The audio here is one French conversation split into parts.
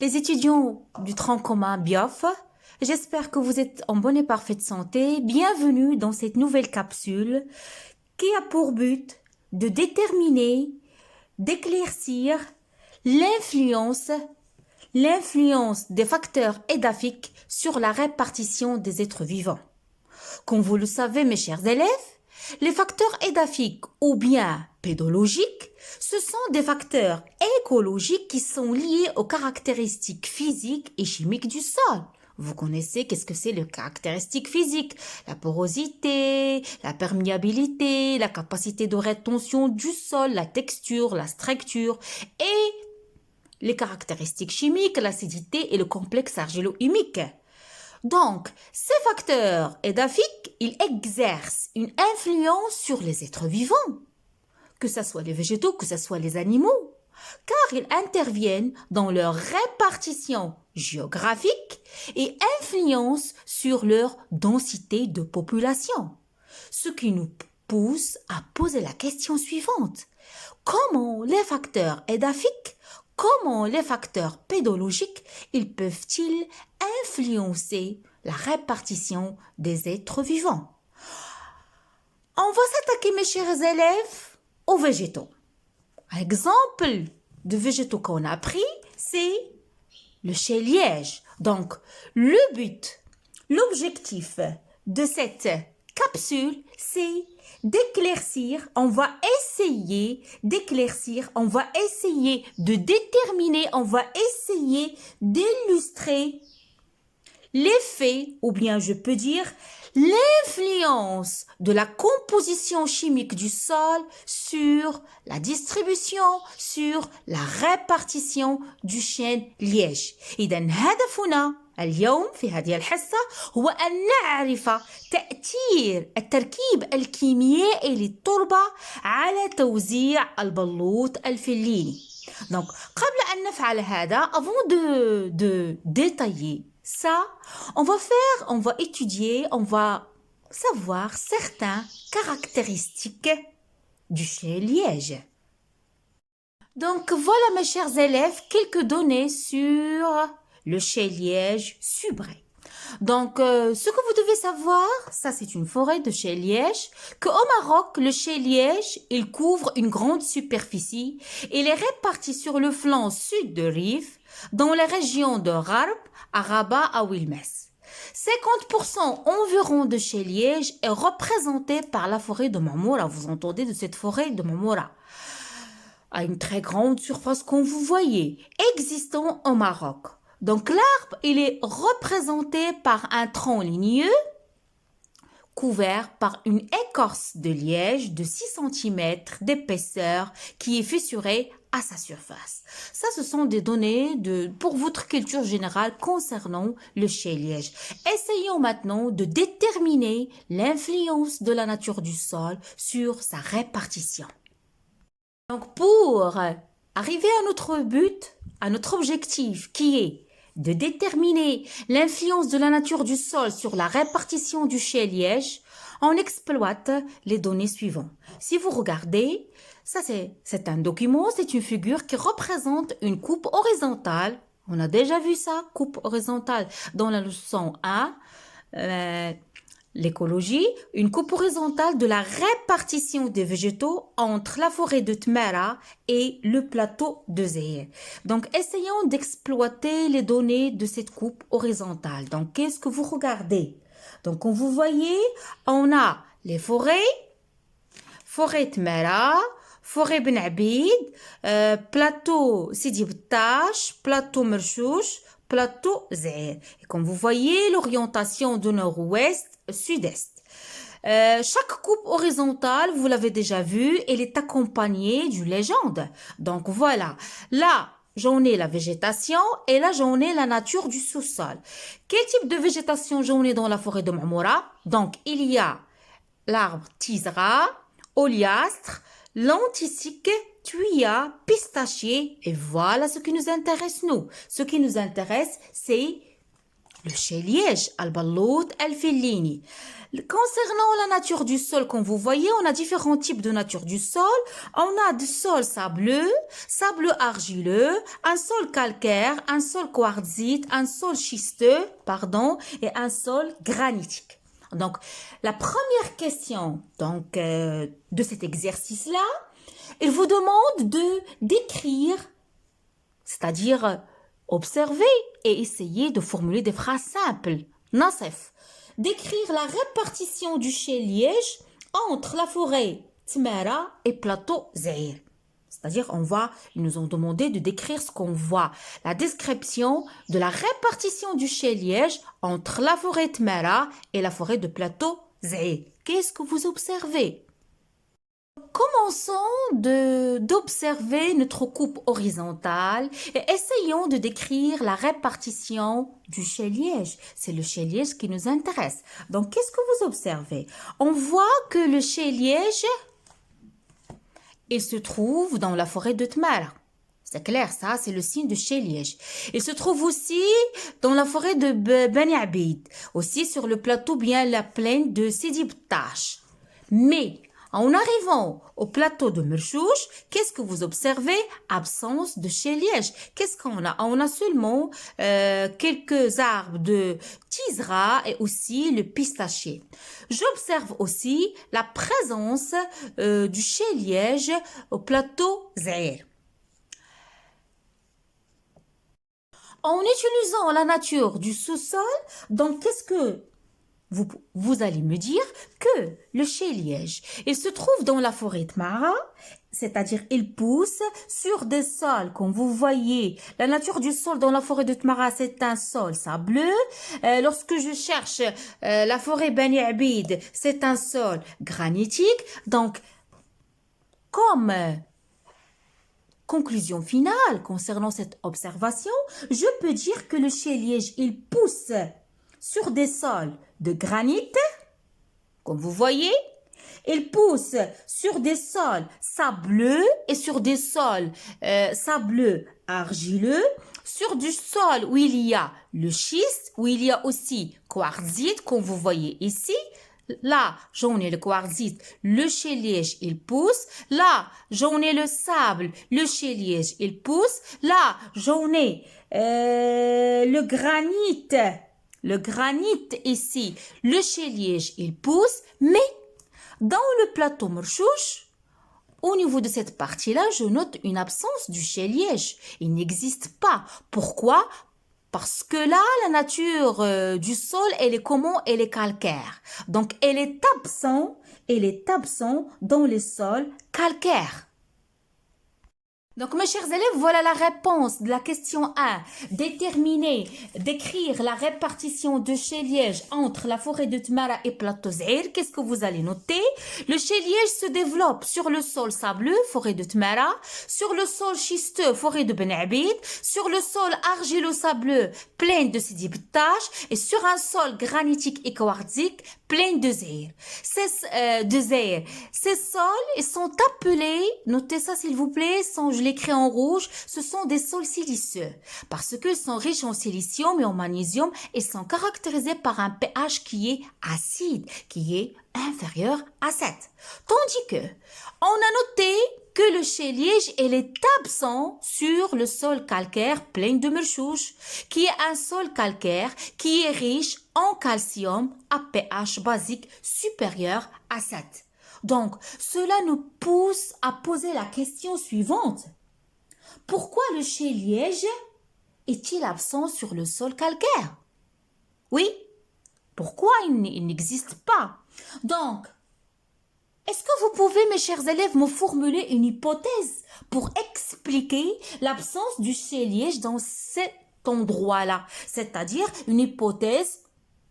Les étudiants du tronc commun BIOF, j'espère que vous êtes en bonne et parfaite santé. Bienvenue dans cette nouvelle capsule qui a pour but de déterminer, d'éclaircir l'influence des facteurs édaphiques sur la répartition des êtres vivants. Comme vous le savez, mes chers élèves, les facteurs édaphiques ou bien pédologiques, ce sont des facteurs écologiques qui sont liés aux caractéristiques physiques et chimiques du sol. Vous connaissez qu'est-ce que c'est les caractéristiques physiques, la porosité, la perméabilité, la capacité de rétention du sol, la texture, la structure et les caractéristiques chimiques, l'acidité et le complexe argilo-humique. Donc, ces facteurs édaphiques, ils exercent une influence sur les êtres vivants, que ce soit les végétaux, que ce soit les animaux, car ils interviennent dans leur répartition géographique et influencent sur leur densité de population. Ce qui nous pousse à poser la question suivante. Comment les facteurs édaphiques, comment les facteurs pédologiques, ils peuvent-ils influencer la répartition des êtres vivants? On va s'attaquer, mes chers élèves, aux végétaux. Un exemple de végétaux qu'on a pris, c'est le chai-liège. Donc, le but, l'objectif de cette capsule, c'est d'éclaircir, on va essayer d'éclaircir, on va essayer de déterminer, on va essayer d'illustrer l'effet, ou bien je peux dire l'influence de la composition chimique du sol sur la distribution, sur la répartition du chêne-liège. إذن هدفنا اليوم في هذه الحصة هو أن نعرف تأثير التركيب الكيميائي للتربة على توزيع البلوط الفليني. Donc, قبل أن نفعل هذا, avant de détailler ça, on va étudier, on va savoir certaines caractéristiques du chai-liège. Donc voilà, mes chers élèves, quelques données sur le chai-liège subré. Donc, ce que vous devez savoir, ça c'est une forêt de chai-liège, qu'au Maroc, le chai-liège, il couvre une grande superficie. Il est réparti sur le flanc sud de Rif, dans les régions de Gharb, à Rabat, à Wilmès. 50% environ de chai-liège est représenté par la forêt de Marmora. Vous entendez de cette forêt de Marmora, à une très grande surface comme vous voyez, existant au Maroc. Donc l'arbre, il est représenté par un tronc ligneux couvert par une écorce de liège de 6 cm d'épaisseur qui est fissurée à sa surface. Ça, ce sont des données pour votre culture générale concernant le chai-liège. Essayons maintenant de déterminer l'influence de la nature du sol sur sa répartition. Donc, pour arriver à notre but, à notre objectif qui est de déterminer l'influence de la nature du sol sur la répartition du chai-liège, on exploite les données suivantes. Si vous regardez, ça c'est un document, c'est une figure qui représente une coupe horizontale. On a déjà vu ça, coupe horizontale, dans la leçon 1, l'écologie, une coupe horizontale de la répartition des végétaux entre la forêt de Tmara et le plateau de Zéhir. Donc, essayons d'exploiter les données de cette coupe horizontale. Donc, qu'est-ce que vous regardez? Donc, comme vous voyez, on a les forêts, forêt Tmara, forêt Ben Abid, plateau Sidi Btash, plateau Merchouch, plateau Zéhir. Et comme vous voyez, l'orientation de nord-ouest, sud-est. Chaque coupe horizontale, vous l'avez déjà vu, elle est accompagnée d'une légende. Donc voilà, là, j'en ai la végétation et là, j'en ai la nature du sous-sol. Quel type de végétation j'en ai dans la forêt de Marmora? Donc, il y a l'arbre Tizra, Oliastre, lentisque, tuya, pistachier et voilà ce qui nous intéresse nous. Ce qui nous intéresse, c'est Le chéliège, al-ballout, al-fellini. Concernant la nature du sol, comme vous voyez, on a différents types de nature du sol. On a du sol sableux, sableux argileux, un sol calcaire, un sol quartzite, un sol schisteux, et un sol granitique. Donc, la première question de cet exercice-là, il vous demande de décrire, c'est-à-dire observer et essayer de formuler des phrases simples. Nasef. Décrire la répartition du chéliège entre la forêt Tmara et plateau Zahir. C'est-à-dire, ils nous ont demandé de décrire ce qu'on voit. La description de la répartition du chéliège entre la forêt Tmara et la forêt de plateau Zahir. Qu'est-ce que vous observez? Commençons d'observer notre coupe horizontale et essayons de décrire la répartition du chéliège. C'est le chéliège qui nous intéresse. Donc, qu'est-ce que vous observez? On voit que le chéliège, il se trouve dans la forêt de Tmara. C'est clair, ça, c'est le signe de chéliège. Il se trouve aussi dans la forêt de Bani Abid, aussi sur le plateau bien la plaine de Sidi Btash. Mais, en arrivant au plateau de Merchouch, qu'est-ce que vous observez? Absence de chéliège. Qu'est-ce qu'on a? On a seulement quelques arbres de tisra et aussi le pistachier. J'observe aussi la présence du chéliège au plateau Zahir. En utilisant la nature du sous-sol, donc qu'est-ce que vous allez me dire que le chéliège, il se trouve dans la forêt Tmara, c'est-à-dire il pousse sur des sols, comme vous voyez. La nature du sol dans la forêt de Tmara, c'est un sol sableux. Lorsque je cherche la forêt Bani Abid, c'est un sol granitique. Donc, comme conclusion finale concernant cette observation, je peux dire que le chéliège, il pousse sur des sols de granit, comme vous voyez. Il pousse sur des sols sableux et sur des sols sableux argileux, sur du sol où il y a le schiste, où il y a aussi quartzite, comme vous voyez ici. Là, j'en ai le quartzite, le chéliège, il pousse. Là, j'en ai le sable, le chéliège, il pousse. Là, j'en ai le granit. Le granit ici, le chéliège, il pousse. Mais dans le plateau Merchouch, au niveau de cette partie-là, je note une absence du chéliège. Il n'existe pas. Pourquoi? Parce que là, la nature du sol, elle est comment? Elle est calcaire. Donc, elle est absente dans les sols calcaires. Donc, mes chers élèves, voilà la réponse de la question 1. Décrire la répartition de chéliège entre la forêt de Tmara et plateau Zahir. Qu'est-ce que vous allez noter? Le chéliège se développe sur le sol sableux, forêt de Tmara, sur le sol schisteux, forêt de Ben Abid, sur le sol argilo-sableux, plaine de Sidi Btash, et sur un sol granitique et quartzique, plaine de Zahir. Ces sols, ils sont appelés, notez ça s'il vous plaît, je l'écris en rouge, ce sont des sols siliceux parce qu'ils sont riches en silicium et en magnésium et sont caractérisés par un pH qui est acide, qui est inférieur à 7. Tandis que on a noté que le chéliège il est absent sur le sol calcaire plaine de Merchouch, qui est un sol calcaire qui est riche en calcium à pH basique supérieur à 7. Donc, cela nous pousse à poser la question suivante. Pourquoi le chéliège est-il absent sur le sol calcaire? Oui, pourquoi il n'existe pas? Donc, est-ce que vous pouvez, mes chers élèves, me formuler une hypothèse pour expliquer l'absence du chéliège dans cet endroit-là? C'est-à-dire une hypothèse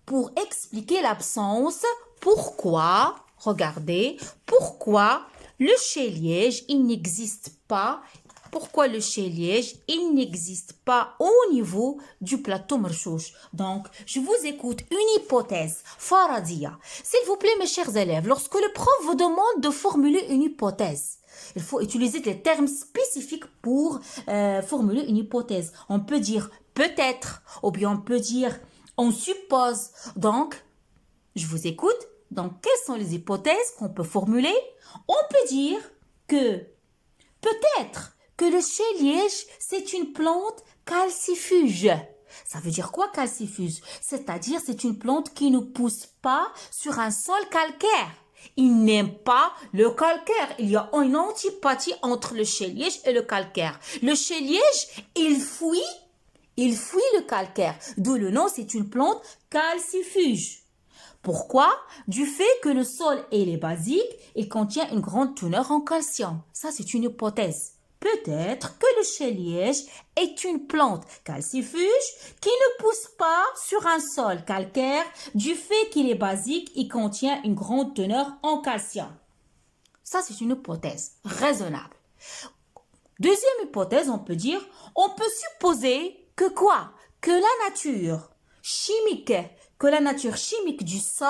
pour expliquer l'absence, pourquoi le chéliège, il n'existe pas. Pourquoi le chéliège, il n'existe pas au niveau du plateau Merchouch. Donc, je vous écoute une hypothèse, Faradia. S'il vous plaît, mes chers élèves, lorsque le prof vous demande de formuler une hypothèse, il faut utiliser des termes spécifiques pour formuler une hypothèse. On peut dire peut-être, ou bien on peut dire On suppose. Donc, je vous écoute. Donc, quelles sont les hypothèses qu'on peut formuler? On peut dire que peut-être que le chai-liège, c'est une plante calcifuge. Ça veut dire quoi calcifuge? C'est-à-dire c'est une plante qui ne pousse pas sur un sol calcaire. Il n'aime pas le calcaire. Il y a une antipathie entre le chai-liège et le calcaire. Le chai-liège, il fuit le calcaire. D'où le nom, c'est une plante calcifuge. Pourquoi? Du fait que le sol est basique, il contient une grande teneur en calcium. Ça, c'est une hypothèse. Peut-être que le chai-liège est une plante calcifuge qui ne pousse pas sur un sol calcaire. Du fait qu'il est basique, il contient une grande teneur en calcium. Ça, c'est une hypothèse raisonnable. Deuxième hypothèse, on peut supposer que quoi? Que la nature chimique du sol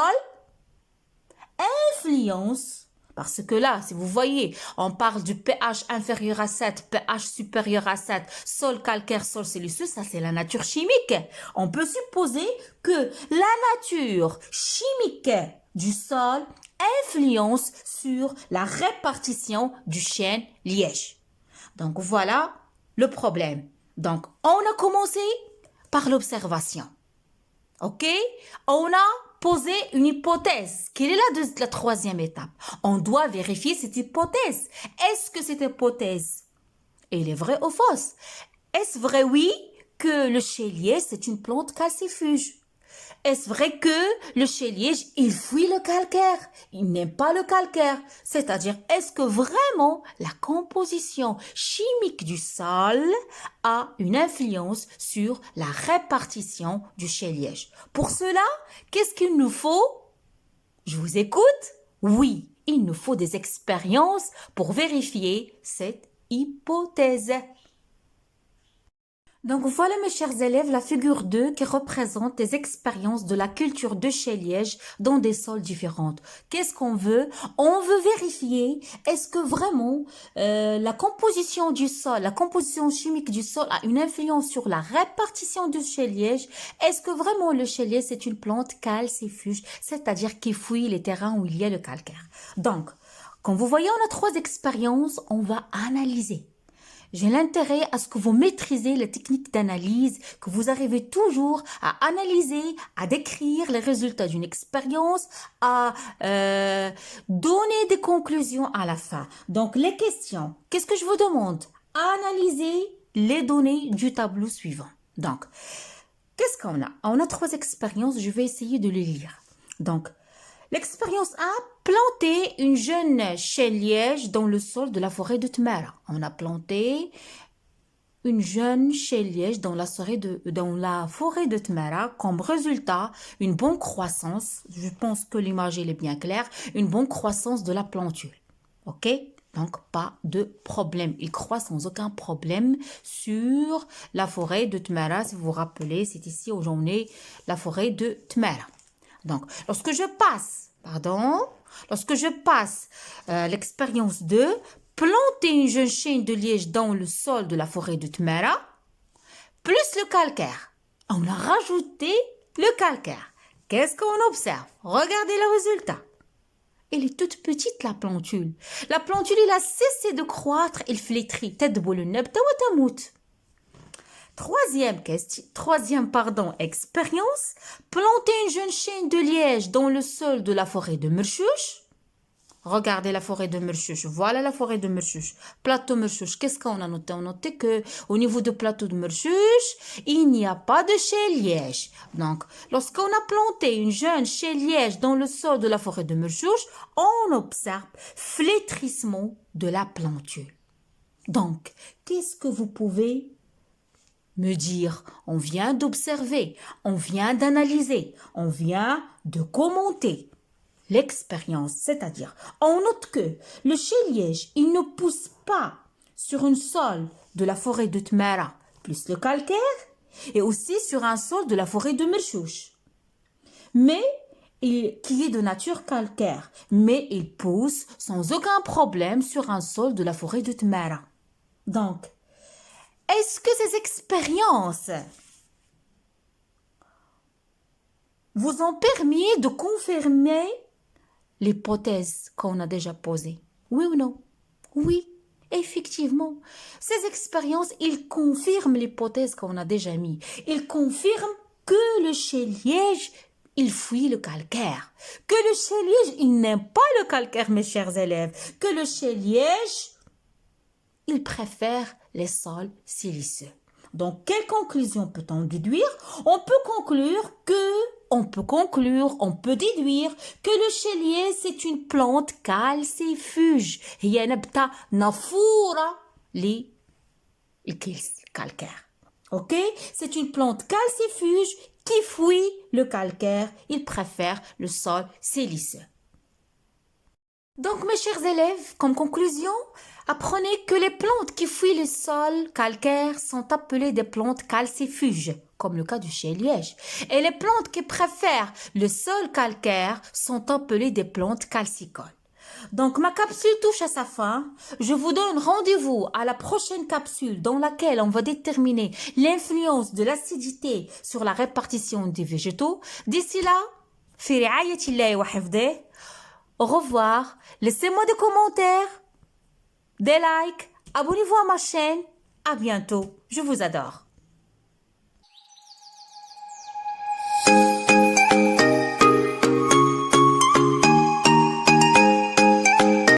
influence. Parce que là, si vous voyez, on parle du pH inférieur à 7, pH supérieur à 7, sol calcaire, sol siliceux, ça c'est la nature chimique. On peut supposer que la nature chimique du sol influence sur la répartition du chêne-liège. Donc voilà le problème. Donc on a commencé par l'observation. Ok? On a posé une hypothèse. Quelle est la troisième étape? On doit vérifier cette hypothèse. Est-ce que cette hypothèse, elle est vraie ou fausse? Est-ce vrai, oui, que le chai-liège, c'est une plante calcifuge? Est-ce vrai que le chai-liège, il fuit le calcaire? Il n'aime pas le calcaire. C'est-à-dire, est-ce que vraiment la composition chimique du sol a une influence sur la répartition du chai-liège? Pour cela, qu'est-ce qu'il nous faut? Je vous écoute? Oui, il nous faut des expériences pour vérifier cette hypothèse. Donc voilà mes chers élèves la figure 2 qui représente les expériences de la culture de chai-liège dans des sols différents. Qu'est-ce qu'on veut? On veut vérifier est-ce que vraiment la composition du sol, la composition chimique du sol a une influence sur la répartition du chai-liège. Est-ce que vraiment le chai-liège c'est une plante calcifuge, c'est-à-dire qui fuit les terrains où il y a le calcaire. Donc, comme vous voyez, on a 3 expériences, on va analyser. J'ai l'intérêt à ce que vous maîtrisez les techniques d'analyse, que vous arrivez toujours à analyser, à décrire les résultats d'une expérience, à donner des conclusions à la fin. Donc, les questions, qu'est-ce que je vous demande? Analyser les données du tableau suivant. Donc, qu'est-ce qu'on a? On a 3 expériences, je vais essayer de les lire. Donc, l'expérience 1, planter une jeune chai-liège dans le sol de la forêt de Tmara. On a planté une jeune chai-liège dans la forêt de Tmara. Comme résultat, une bonne croissance. Je pense que l'image est bien claire. Une bonne croissance de la plantule. Ok? Donc, pas de problème. Il croît sans aucun problème sur la forêt de Tmara. Si vous vous rappelez, c'est ici où j'en ai la forêt de Tmara. Donc, lorsque je passe l'expérience 2, planter une jeune chêne de liège dans le sol de la forêt de Tmara, plus le calcaire. On a rajouté le calcaire. Qu'est-ce qu'on observe? Regardez le résultat. Elle est toute petite, la plantule. La plantule, elle a cessé de croître, elle flétrit. Troisième expérience, planter une jeune chêne de liège dans le sol de la forêt de Murchouch. Regardez la forêt de Murchouch. Voilà la forêt de Murchouch. Plateau Murchouch. Qu'est-ce qu'on a noté? On a noté que au niveau du plateau de Murchouch, il n'y a pas de chai-liège. Donc, lorsqu'on a planté une jeune chai-liège dans le sol de la forêt de Murchouch, on observe flétrissement de la plantule. Donc, qu'est-ce que vous pouvez me dire? On vient d'observer, on vient d'analyser, on vient de commenter l'expérience, c'est-à-dire on note que le chai-liège, il ne pousse pas sur un sol de la forêt de Tmara plus le calcaire et aussi sur un sol de la forêt de Murchouch, mais qui est de nature calcaire, mais il pousse sans aucun problème sur un sol de la forêt de Tmara. Donc, est-ce que ces expériences vous ont permis de confirmer l'hypothèse qu'on a déjà posée. Oui ou non? Oui, effectivement. Ces expériences, ils confirment l'hypothèse qu'on a déjà mise. Ils confirment que le chai-liège, il fuit le calcaire. Que le chai-liège, il n'aime pas le calcaire, mes chers élèves. Que le chai-liège, il préfère les sols siliceux. Donc, quelle conclusion peut-on déduire? On peut déduire que le chélier, c'est une plante calcifuge. هي نبتة نافورة للكالكاire. Ok? C'est une plante calcifuge qui fuit le calcaire. Il préfère le sol siliceux. Donc, mes chers élèves, comme conclusion, apprenez que les plantes qui fuient le sol calcaire sont appelées des plantes calcifuges, comme le cas du chai-liège. Et les plantes qui préfèrent le sol calcaire sont appelées des plantes calcicoles. Donc, ma capsule touche à sa fin. Je vous donne rendez-vous à la prochaine capsule dans laquelle on va déterminer l'influence de l'acidité sur la répartition des végétaux. D'ici là, في رعاية الله وحفظه. Au revoir, laissez-moi des commentaires, des likes, abonnez-vous à ma chaîne. À bientôt, je vous adore.